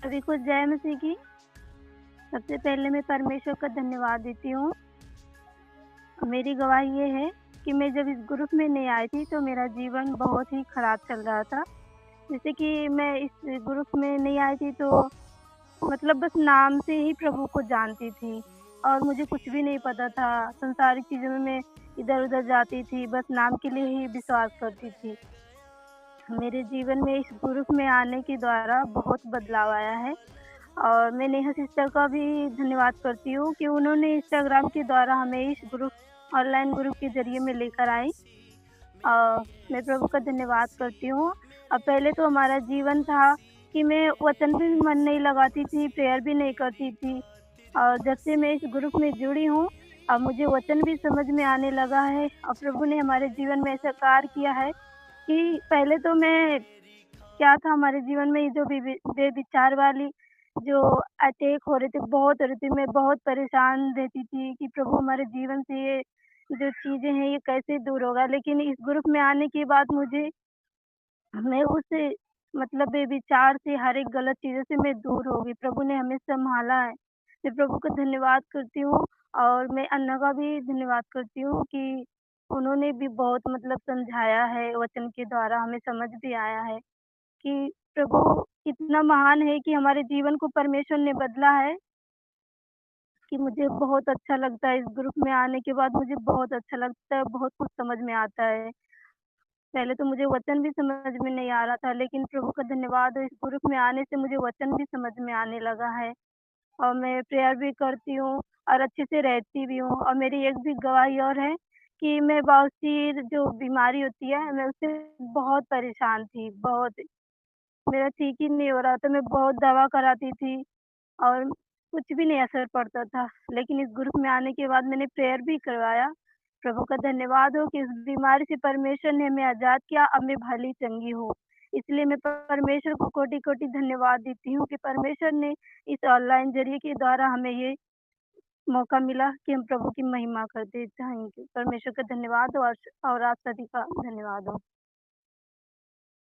सभी को जय मसीह की। सबसे पहले मैं परमेश्वर का धन्यवाद देती हूँ। मेरी गवाही ये है कि मैं जब इस ग्रुप में नहीं आई थी तो मेरा जीवन बहुत ही खराब चल रहा था। जैसे कि मैं इस ग्रुप में नहीं आई थी तो मतलब बस नाम से ही प्रभु को जानती थी और मुझे कुछ भी नहीं पता था। संसारिक चीज़ों में मैं इधर-उधर जाती थी, बस नाम के लिए ही विश्वास करती थी। मेरे जीवन में इस ग्रुप में आने के द्वारा बहुत बदलाव आया है। और मैं नेहा सिस्टर का भी धन्यवाद करती हूँ कि उन्होंने इंस्टाग्राम के द्वारा हमें इस ग्रुप ऑनलाइन ग्रुप के ज़रिए में लेकर आई। मैं प्रभु का धन्यवाद करती हूँ। पहले तो हमारा जीवन था कि मैं वचन पे भी मन नहीं लगाती थी, प्रेयर भी नहीं करती थी। और जब से मैं इस ग्रुप में जुड़ी हूँ, अब मुझे वचन भी समझ में आने लगा है और प्रभु ने हमारे जीवन में ऐसा कार्य किया है कि पहले तो मैं क्या था हमारे जीवन में ये जो बेविचार वाली जो अटैक हो रहे थे, बहुत हो रहे थे। मैं बहुत परेशान रहती थी कि प्रभु हमारे जीवन से ये जो चीज़ें हैं ये कैसे दूर होगा? लेकिन इस ग्रुप में आने के बाद मुझे मैं उस मतलब बेविचार से हर एक गलत चीज़ों से मैं दूर हो गई। प्रभु ने हमें सँभाला है। मैं प्रभु का धन्यवाद करती हूँ और मैं अन्ना का भी धन्यवाद करती हूँ कि उन्होंने भी बहुत मतलब समझाया है वचन के द्वारा हमें समझ भी आया है। कि प्रभु इतना महान है कि हमारे जीवन को परमेश्वर ने बदला है कि मुझे बहुत अच्छा लगता है इस ग्रुप में आने के बाद मुझे बहुत अच्छा लगता है, बहुत कुछ समझ में आता है। पहले तो मुझे वचन भी समझ में नहीं आ रहा था लेकिन प्रभु का धन्यवाद है इस ग्रुप में आने से मुझे वचन भी समझ में आने लगा है और मैं प्रेयर भी करती हूँ और अच्छे से रहती भी हूँ और मेरी एक भी गवाही और है कि मैं बवासीर जो बीमारी होती है, मैं उससे बहुत परेशान थी, बहुत। मेरा ठीक ही नहीं हो रहा था, मैं बहुत दवा कराती थी और कुछ भी नहीं असर पड़ता था। लेकिन इस ग्रुप में आने के बाद मैंने प्रेयर भी करवाया। प्रभु का धन्यवाद हो कि इस बीमारी से परमेश्वर ने हमें आज़ाद किया, अब मैं भली-चंगी हूँ। इसलिए मैं परमेश्वर को कोटि-कोटि धन्यवाद देती हूँ कि परमेश्वर ने इस ऑनलाइन ज़रिए के द्वारा हमें ये मौका मिला कि हम प्रभु की महिमा कर दें। Thank you. परमेश्वर का धन्यवाद हो और आप सभी का धन्यवाद हो।